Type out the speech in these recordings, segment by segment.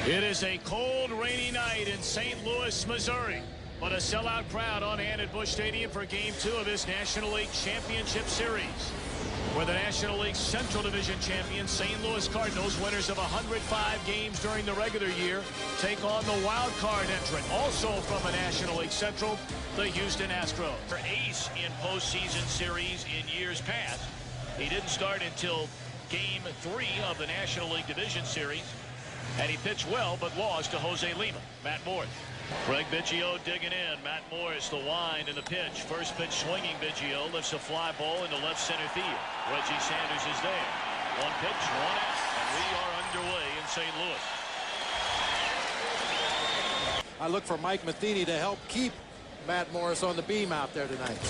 It is a cold, rainy night in St. Louis, Missouri, but a sellout crowd on hand at Busch Stadium for Game 2 of this National League Championship Series, where the National League Central Division champions, St. Louis Cardinals, winners of 105 games during the regular year, take on the wild card entrant, also from the National League Central, the Houston Astros. Their ace in postseason series in years past. He didn't start until Game 3 of the National League Division Series, and he pitched well but lost to Jose Lima. Matt Morris. Craig Biggio digging in. Matt Morris, the wind and the pitch. First pitch swinging. Biggio lifts a fly ball into left center field. Reggie Sanders is there. One pitch, one out, and we are underway in St. Louis. I look for Mike Matheny to help keep Matt Morris on the beam out there tonight.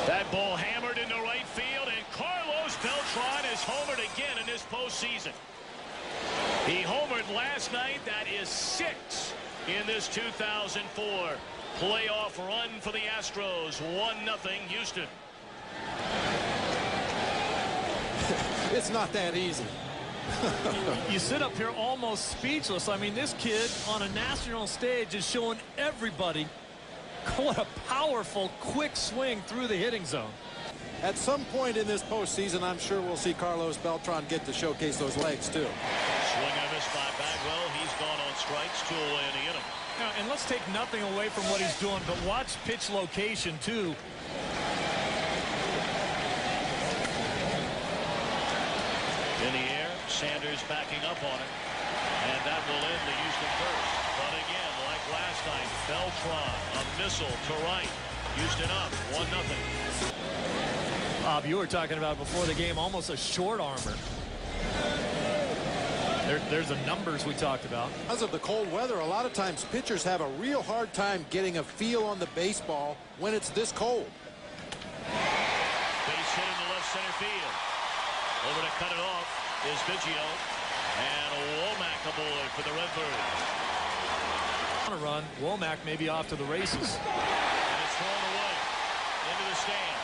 That ball hammered into right field, and Carlos Beltran is homered again in this postseason. He homered last night. That is 6 in this 2004 playoff run for the Astros. 1-0 Houston. It's not that easy. You sit up here almost speechless. I mean, this kid on a national stage is showing everybody what a powerful, quick swing through the hitting zone. At some point in this postseason, I'm sure we'll see Carlos Beltran get to showcase those legs, too. Swing and a miss by Bagwell. He's gone on strikes, 2 away in the inning. Now, and let's take nothing away from what he's doing, but watch pitch location, too. In the air, Sanders backing up on it, and that will end the Houston first. But again, like last night, Beltran, a missile to right. Houston up, 1-0. Bob, you were talking about before the game, almost a short armor. There's the numbers we talked about. Because of the cold weather, a lot of times pitchers have a real hard time getting a feel on the baseball when it's this cold. Base hit in the left center field. Over to cut it off is Biggio. And Womack aboard for the Redbirds. On a run, Womack may be off to the races. And it's thrown away into the stand.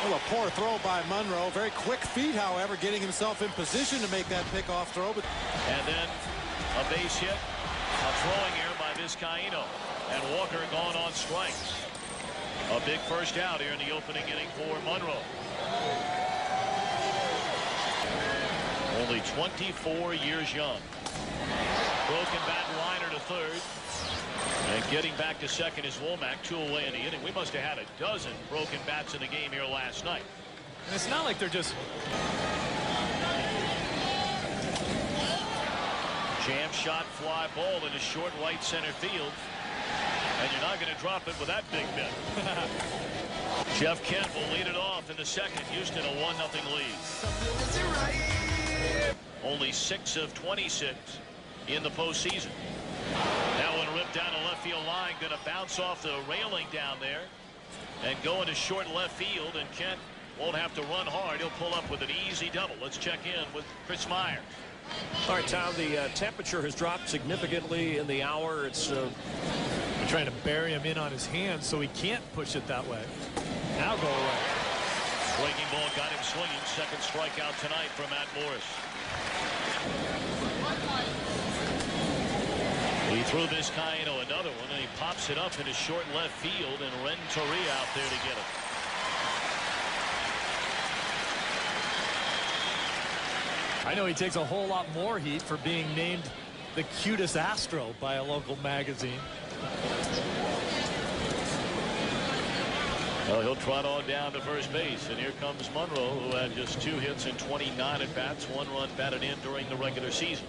Well, a poor throw by Munro. Very quick feet, however, getting himself in position to make that pickoff throw. And then a base hit, a throwing error by Vizcaíno, and Walker gone on strikes. A big first out here in the opening inning for Munro. Only 24 years young. Broken bat liner to third. And getting back to second is Womack, 2 away in the inning. We must have had a dozen broken bats in the game here last night. And it's not like they're just... Jam shot fly ball into short right center field. And you're not going to drop it with that big mitt. Jeff Kent will lead it off in the second. Houston a 1-0 lead. Only 6 of 26 in the postseason. That one ripped down the left field line, going to bounce off the railing down there and go into short left field, and Kent won't have to run hard. He'll pull up with an easy double. Let's check in with Chris Myers. All right, Tom, the temperature has dropped significantly in the hour. It's trying to bury him in on his hands so he can't push it that way. Now go away. Breaking ball got him swinging. Second strikeout tonight for Matt Morris. He threw Vizcaíno another one, and he pops it up into short left field, and Renteria out there to get it. I know he takes a whole lot more heat for being named the cutest Astro by a local magazine. Well, he'll trot on down to first base, and here comes Munro, who had just 2 hits and 29 at-bats, 1 run batted in during the regular season.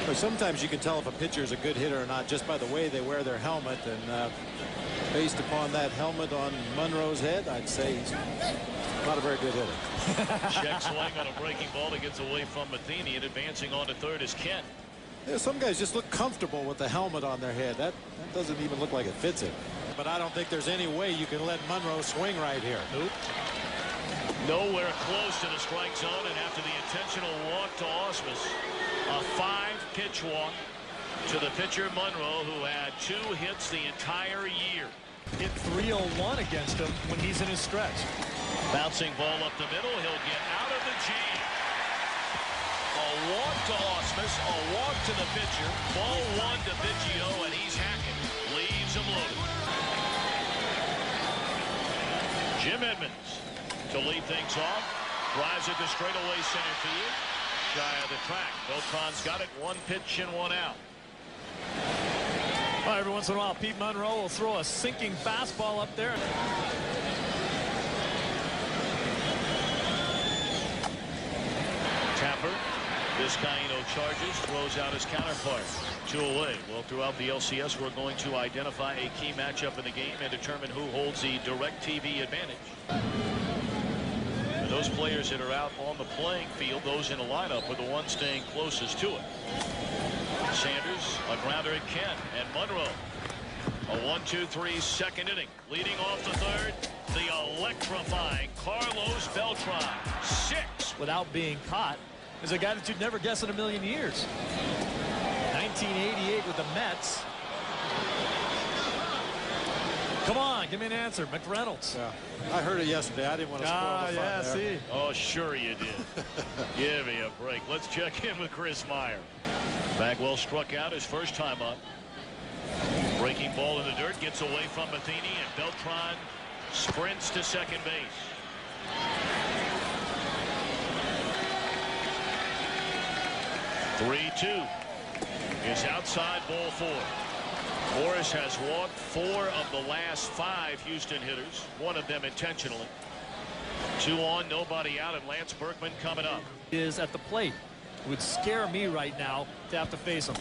Well, sometimes you can tell if a pitcher is a good hitter or not just by the way they wear their helmet, and based upon that helmet on Munro's head, I'd say he's not a very good hitter. Check swing on a breaking ball that gets away from Matheny, and advancing on to third is Kent. Yeah, some guys just look comfortable with the helmet on their head. That doesn't even look like it fits it. But I don't think there's any way you can let Munro swing right here. Nope. Nowhere close to the strike zone, and after the intentional walk to Ausmus, a 5-pitch walk to the pitcher Munro, who had 2 hits the entire year. hit .301 against him when he's in his stretch. Bouncing ball up the middle. He'll get out of the jam. A walk to Ausmus, a walk to the pitcher. Ball one to Biggio, and he's hacking. Leaves him loaded. Jim Edmonds to lead things off. Drives it to straightaway center field. Shy of the track. Beltran's got it. One pitch and one out. Well, every once in a while, Pete Munro will throw a sinking fastball up there. Tapper. Vizcaíno charges, throws out his counterpart. 2 away. Well, throughout the LCS, we're going to identify a key matchup in the game and determine who holds the direct TV advantage. And those players that are out on the playing field, those in the lineup, are the ones staying closest to it. Sanders, a grounder at Kent, and Munro. A 1-2-3 second inning. Leading off the third, the electrifying Carlos Beltran. 6. Without being caught is a guy that you'd never guess in a million years. 1988 with the Mets. Come on, give me an answer. McReynolds. Yeah, I heard it yesterday. I didn't want to spoil the fun there. See. Oh, sure you did. Give me a break. Let's check in with Chris Meyer. Bagwell struck out his first time up. Breaking ball in the dirt, gets away from Matheny, and Beltran sprints to second base. "3-2 is outside, ball 4. Morris has walked 4 of the last 5 Houston hitters, one of them intentionally. 2 on, nobody out, and Lance Berkman coming up. Is at the plate. It would scare me right now to have to face him.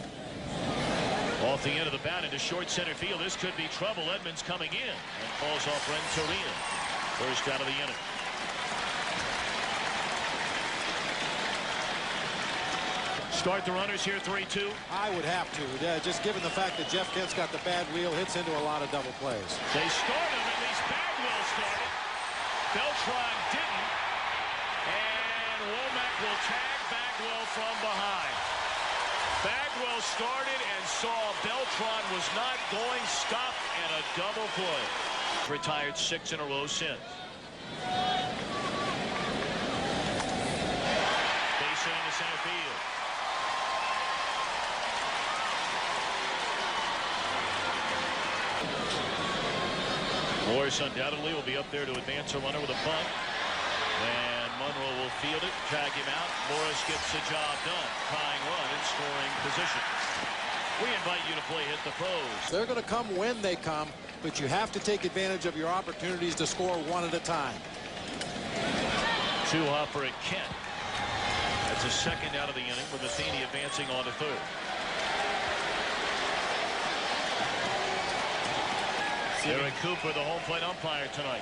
Off the end of the bat into short center field. This could be trouble. Edmonds coming in and calls off Renteria. First out of the inning. Start the runners here, 3-2. I would have to. Just given the fact that Jeff Kent's got the bad wheel, hits into a lot of double plays. They start him, at least Bagwell started. Beltran didn't. And Womack will tag Bagwell from behind. Bagwell started and saw Beltran was not going, stopped, and a double play. Retired 6 in a row since. Base hit into center field. Morris undoubtedly will be up there to advance a runner with a bunt. And Munro will field it, tag him out. Morris gets the job done. Tying run in scoring position. We invite you to play Hit the Pros. They're going to come when they come, but you have to take advantage of your opportunities to score one at a time. 2 hopper at Kent. That's a second out of the inning with Matheny advancing on to third. Eric Cooper, the home plate umpire tonight.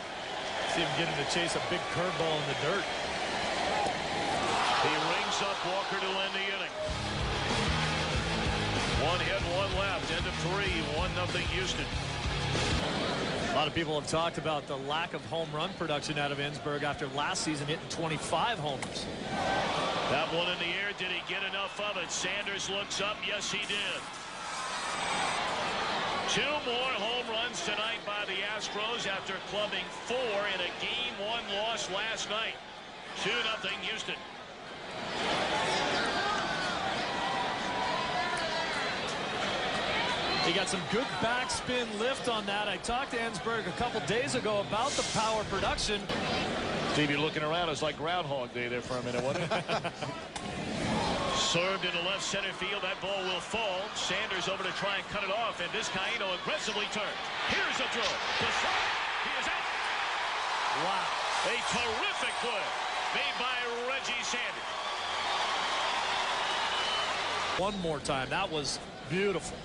See him getting to chase a big curveball in the dirt. He rings up Walker to end the inning. 1 hit, 1 left. End of 3. 1-0 Houston. A lot of people have talked about the lack of home run production out of Ensberg after last season hitting 25 homers. That one in the air. Did he get enough of it? Sanders looks up. Yes, he did. 2 more home runs tonight by the Astros after clubbing 4 in a Game 1 loss last night. 2-0 Houston. He got some good backspin lift on that. I talked to Ensberg a couple days ago about the power production. Steve, you're looking around. It's like Groundhog Day there for a minute, wasn't it? Served into left center field. That ball will fall. Sanders over to try and cut it off, and Vizcaíno aggressively turns. Here's a throw. To short. He is out. Wow. A terrific play made by Reggie Sanders. One more time. That was beautiful.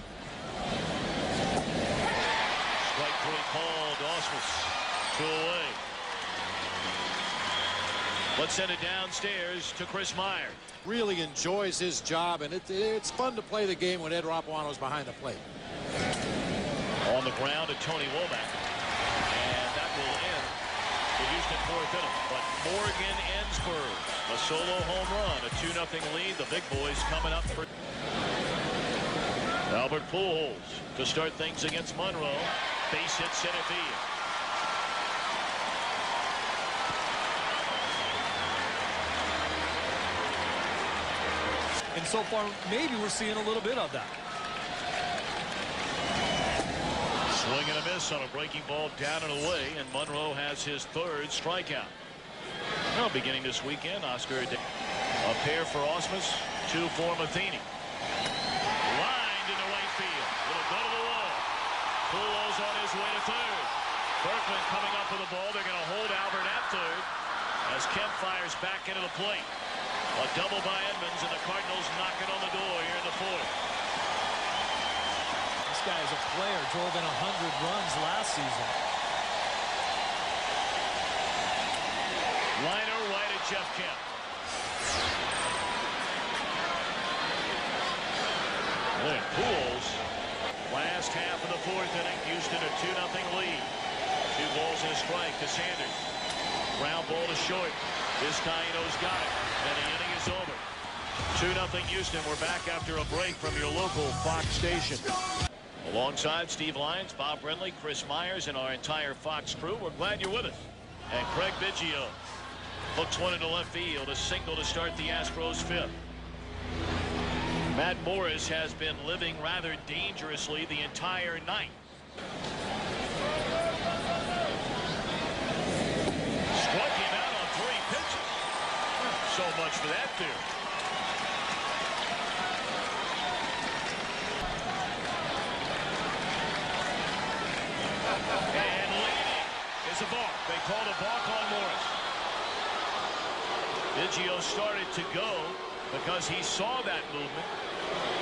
Strike 3 called. Ausmus 2 away. Let's send it downstairs to Chris Meyer. Really enjoys his job, and it's fun to play the game when Ed Rapuano's behind the plate. On the ground to Tony Womack. And that will end the Houston 4th inning. But Morgan Ensberg, a solo home run, a 2-0 lead. The big boys coming up for... Albert Pujols to start things against Munro. Base hit center field. And so far, maybe we're seeing a little bit of that. Swing and a miss on a breaking ball down and away, and Munro has his third strikeout. Well, beginning this weekend, Oscar, a pair for Ausmus, 2 for Matheny. Lined into right field. It'll go to the wall. Pujols on his way to third. Berkman coming up with the ball. They're going to hold Albert at third as Kemp fires back into the plate. A double by Edmonds, and the Cardinals knocking on the door here in the fourth. This guy is a player, drove in 100 runs last season. Liner right at Jeff Kemp. Then Pujols. Last half of the fourth inning, Houston a 2-0 lead. 2 balls and a strike to Sanders. Ground ball to short. Vizcaino's got it, and the inning is over. 2-0 Houston. We're back after a break from your local Fox station. Alongside Steve Lyons, Bob Brenly, Chris Myers, and our entire Fox crew, we're glad you're with us. And Craig Biggio hooks one into left field, a single to start the Astros' fifth. Matt Morris has been living rather dangerously the entire night. Struck him out on 3 pitches. So much for that theory. And leading is a balk. They called a balk on Morris. Biggio started to go because he saw that movement.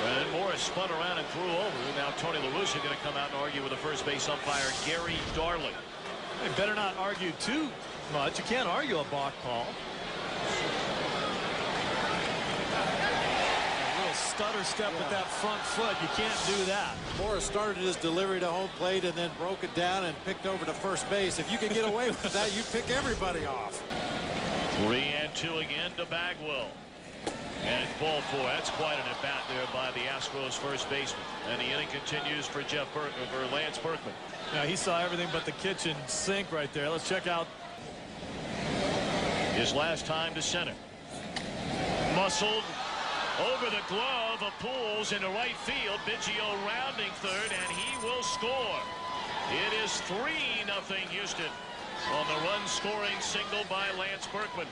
And Morris spun around and threw over. Now Tony La Russa going to come out and argue with the first base umpire, Gary Darling. They better not argue too much. You can't argue a balk call. A little stutter step with that front foot. You can't do that. Morris started his delivery to home plate and then broke it down and picked over to first base. If you can get away with that, you pick everybody off. 3-2 again to Bagwell. And it's ball 4. That's quite an at-bat there by the Astros first baseman. And the inning continues for Lance Berkman. Now, he saw everything but the kitchen sink right there. Let's check out his last time to center. Muscled over the glove of Pujols into right field. Biggio rounding third, and he will score. It is 3-0 Houston on the run-scoring single by Lance Berkman.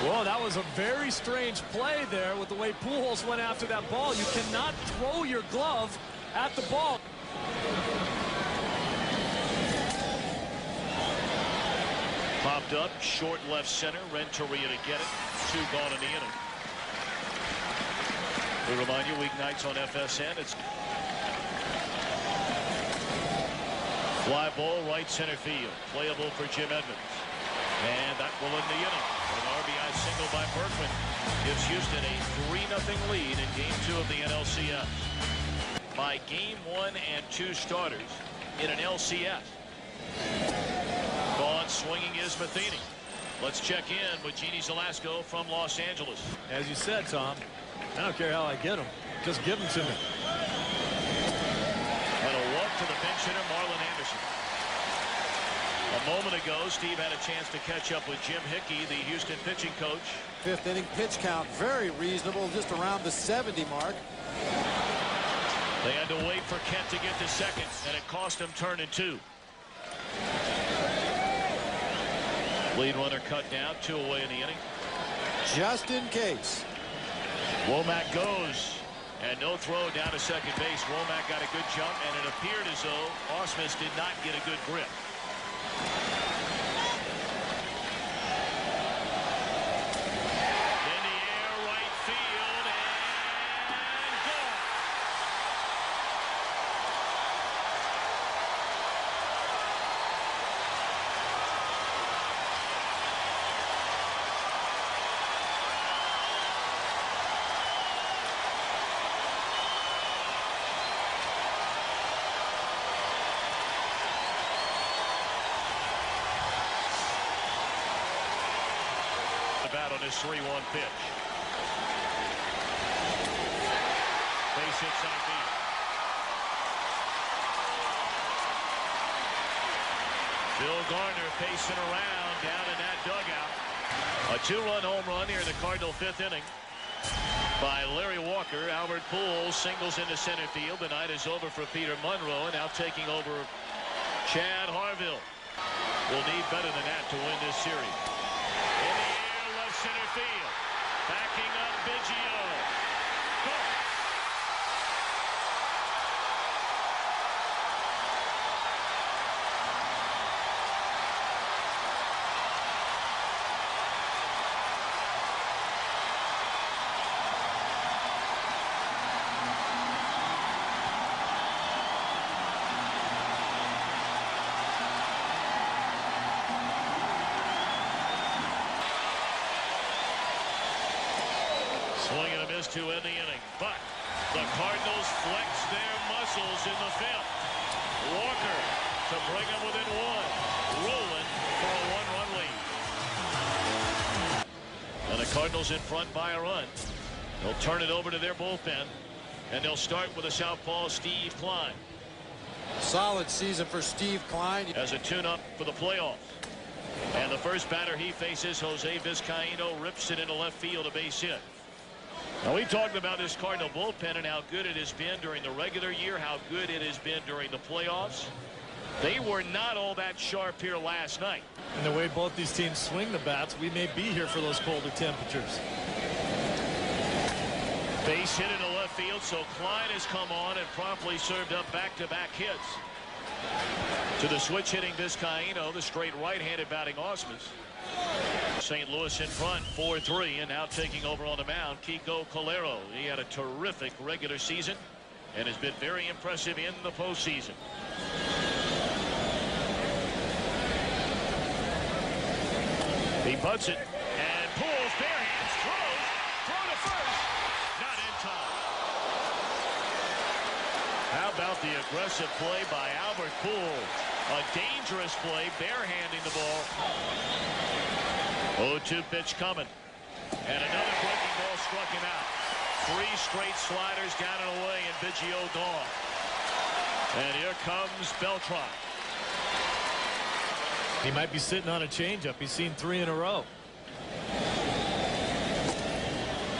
Well, that was a very strange play there with the way Pujols went after that ball. You cannot throw your glove at the ball. Popped up, short left center. Renteria to get it. 2 gone in the inning. We remind you, weeknights on FSN. It's fly ball right center field. Playable for Jim Edmonds. And that will end the inning. An RBI single by Berkman gives Houston a 3-0 lead in Game 2 of the NLCS. By Game 1 and 2 starters in an LCS. Gone swinging is Matheny. Let's check in with Jeannie Zelasco from Los Angeles. As you said, Tom, I don't care how I get them. Just give them to me. And a walk to the bench hitter, Marlon Anderson. A moment ago, Steve had a chance to catch up with Jim Hickey, the Houston pitching coach. 5th inning pitch count, very reasonable, just around the 70 mark. They had to wait for Kent to get to second, and it cost him turn and 2. Lead runner cut down, 2 away in the inning. Just in case. Womack goes, and no throw down to second base. Womack got a good jump, and it appeared as though Ausmus did not get a good grip. In the air, right field, and gone. Bat on his 3-1 pitch. Base hit center field. Bill Garner pacing around down in that dugout. A 2-run home run here in the Cardinal 5th inning by Larry Walker. Albert Pujols singles into center field. The night is over for Peter Munro, and now taking over Chad Harville. Will need better than that to win this series. In the air, left center field. Backing up Biggio. Gone. Swing and a miss to end the inning, but the Cardinals flex their muscles in the 5th. Walker to bring them within one, rolling for a 1-run lead. And the Cardinals in front by a run. They'll turn it over to their bullpen, and they'll start with a southpaw, Steve Klein. Solid season for Steve Klein. As a tune-up for the playoffs. And the first batter he faces, Jose Vizcaíno, rips it into left field, a base hit. Now, we talked about this Cardinal bullpen and how good it has been during the regular year, how good it has been during the playoffs. They were not all that sharp here last night. And the way both these teams swing the bats, we may be here for those colder temperatures. Base hit into left field, so Klein has come on and promptly served up back-to-back hits. To the switch-hitting Vizcaíno, the straight right-handed batting Ausmus. St. Louis in front, 4-3, and now taking over on the mound, Kiko Calero. He had a terrific regular season and has been very impressive in the postseason. He butts it and pulls bare hands, throw to first, not in time. How about the aggressive play by Albert Pujols? A dangerous play, barehanding the ball. 0-2 pitch coming. And another breaking ball struck him out. 3 straight sliders down and away, and Biggio gone. And here comes Beltran. He might be sitting on a changeup. He's seen 3 in a row.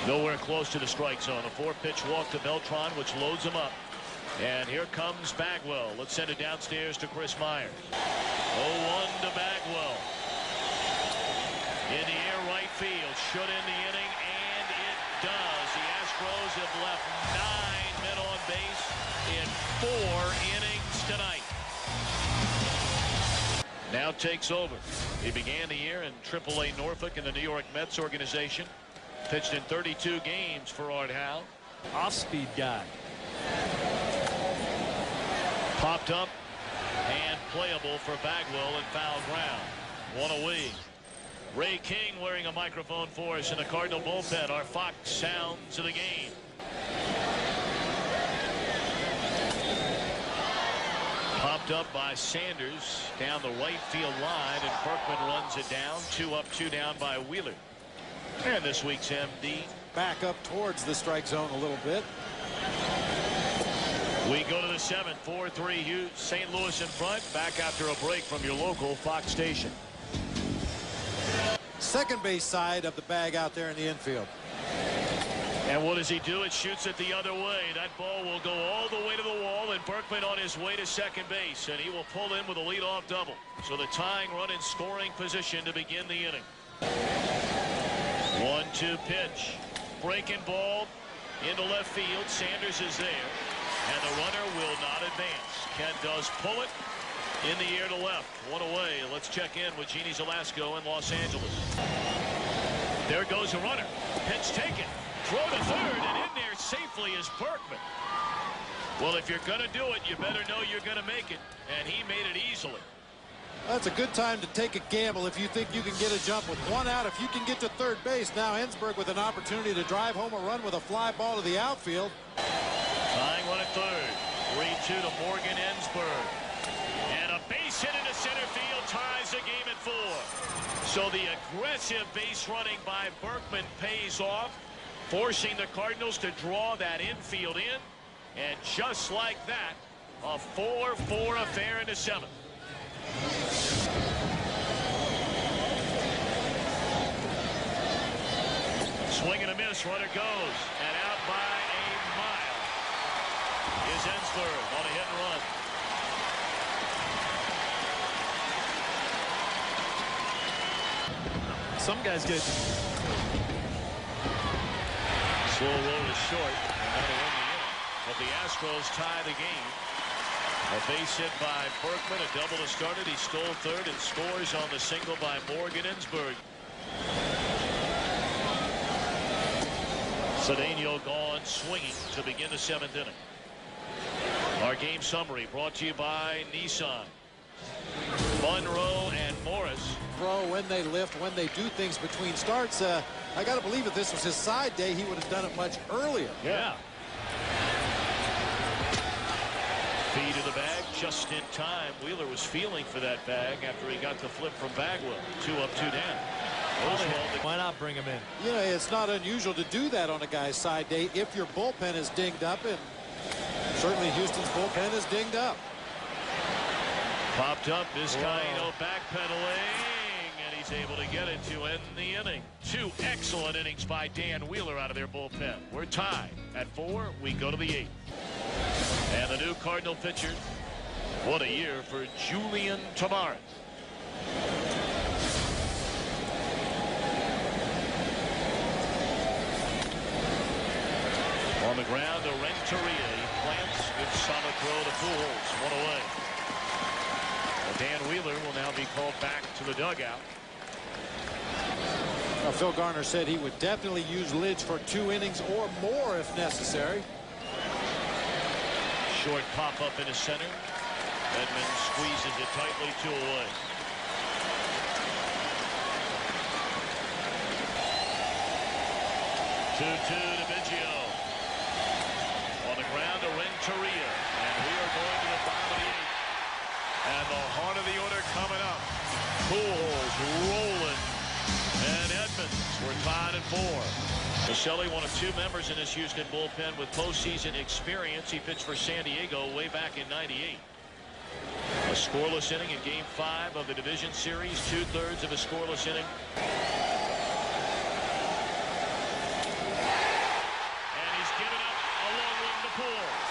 Nowhere close to the strike zone. A 4-pitch walk to Beltran, which loads him up. And here comes Bagwell. Let's send it downstairs to Chris Myers. 0-1 to Bagwell. In the air, right field. Should end the inning, and it does. The Astros have left 9 men on base in 4 innings tonight. Now takes over. He began the year in AAA Norfolk in the New York Mets organization. Pitched in 32 games for Art Howe. Off-speed guy. Popped up and playable for Bagwell in foul ground. 1 away. Ray King wearing a microphone for us in the Cardinal bullpen. Our Fox sounds of the game. Popped up by Sanders down the right field line, and Berkman runs it down. 2 up, 2 down by Wheeler. And this week's MD. Back up towards the strike zone a little bit. We go to the 7th. 4-3 St. Louis in front. Back after a break from your local Fox station. Second base side of the bag out there in the infield. And what does he do? It shoots it the other way. That ball will go all the way to the wall, and Berkman on his way to second base, and he will pull in with a leadoff double. So the tying run in scoring position to begin the inning. 1-2 pitch. Breaking ball into left field. Sanders is there, and the runner will not advance. Kent does pull it in the air to left. 1 away. Let's check in with Jeannie Velasco in Los Angeles. There goes a runner. Pitch taken. Throw to third, and in there safely is Berkman. Well, if you're going to do it, you better know you're going to make it, and he made it easily. That's a good time to take a gamble if you think you can get a jump with 1 out. If you can get to third base, now Ensberg with an opportunity to drive home a run with a fly ball to the outfield. Tying one at third. 3-2 to Morgan Ensberg. And a base hit into center field ties the game at 4. So the aggressive base running by Berkman pays off, forcing the Cardinals to draw that infield in. And just like that, a 4-4 affair in the 7th. Swing and a miss. Runner goes. And out by a mile is Ensberg on a hit and run. Some guys get slow roll is short. And that'll win the inning. But the Astros tie the game. A base hit by Berkman, a double to start it. He stole third and scores on the single by Morgan Ensberg. Cedeno gone swinging to begin the 7th inning. Our game summary brought to you by Nissan. Munro and Morris. When they lift, when they do things between starts, I got to believe if this was his side day, he would have done it much earlier. yeah. Feed to the bag just in time. Wheeler was feeling for that bag after he got the flip from Bagwell. 2 up, 2 down. Oswald. Why not bring him in? You know, it's not unusual to do that on a guy's side day if your bullpen is dinged up, and certainly Houston's bullpen is dinged up. Popped up, Vizcaino backpedaling, and he's able to get it to end the inning. 2 excellent innings by Dan Wheeler out of their bullpen. We're tied at 4. We go to the 8th. And the new Cardinal pitcher. What a year for Julian Tavares. On the ground, a Renteria. He plants. Good solid throw to Pujols. 1 away. Well, Dan Wheeler will now be called back to the dugout. Now, Phil Garner said he would definitely use Lidge for 2 innings or more if necessary. Short pop up into center. Edmonds squeezes it tightly. 2 away. To Biggio. On the ground to Renteria. And we are going to the bottom of the 8th. And the heart of the order coming up. Pujols, Rowland, and Edmonds. We're tied at 4. Michelli, one of 2 members in this Houston bullpen with postseason experience. He pitched for San Diego way back in '98. A scoreless inning in Game 5 of the division series. 2/3 of a scoreless inning. And he's given up a long one to Pujols.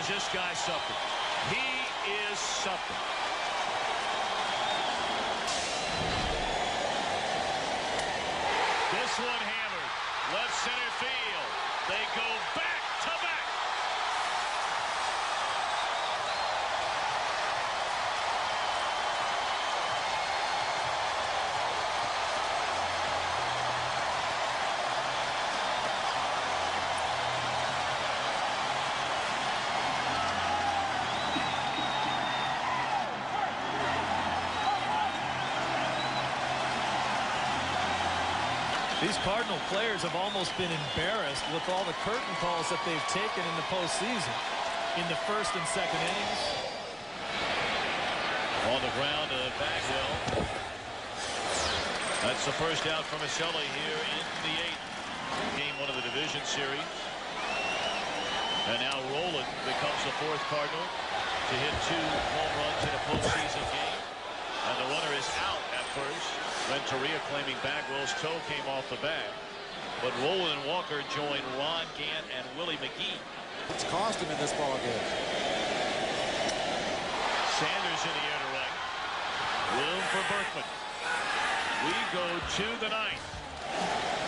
This guy something. He is something. This one hammered. Left center field. They go back to back. These Cardinal players have almost been embarrassed with all the curtain calls that they've taken in the postseason in the 1st and 2nd innings. On the ground, Bagwell. That's the first out for Michelli here in the 8th. Game 1 of the division series. And now Rowland becomes the 4th Cardinal to hit 2 home runs in a postseason game. And the runner is out at first. Renteria claiming Bagwell's toe came off the bag. But Rowland and Walker join Ron Gant and Willie McGee. It's cost him in this ball game. Sanders in the air to right. Room for Berkman. We go to the 9th.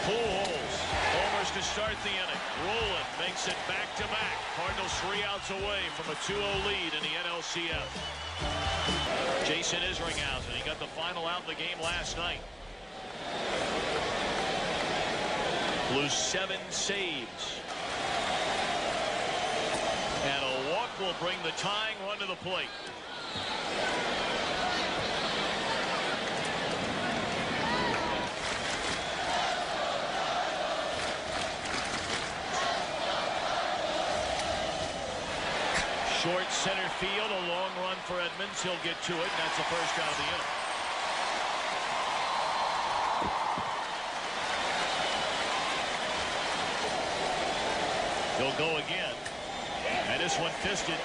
Pujols homers to start the inning. Rowland makes it back-to-back. Cardinals 3 outs away from a 2-0 lead in the NLCS. Jason Isringhausen, he got the final out in the game last night. Blew 7 saves. And a walk will bring the tying run to the plate. Short center field, a long run for Edmonds. He'll get to it, and that's the first out of the inning. He'll go again, and this one fisted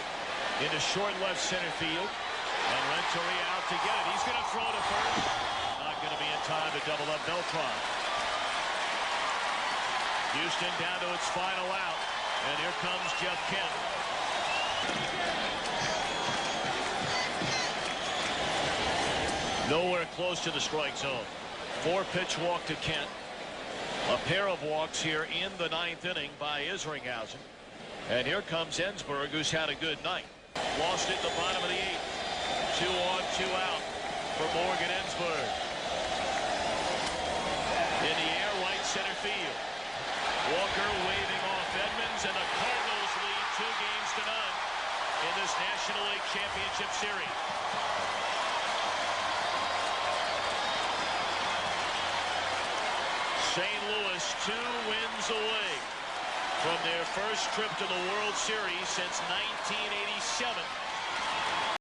into short left center field, and Renteria out to get it. He's going to throw to first. Not going to be in time to double up Beltran. Houston down to its final out, and here comes Jeff Kent. Nowhere close to the strike zone. 4-pitch walk to Kent. A pair of walks here in the 9th inning by Isringhausen. And here comes Ensberg, who's had a good night. Lost it in the bottom of the 8th. 2 on, 2 out for Morgan Ensberg. In the air, right center field. Walker waving off Edmonds, and the Cardinals lead 2-0 in this National League Championship Series. St. Louis 2 wins away from their first trip to the World Series since 1987.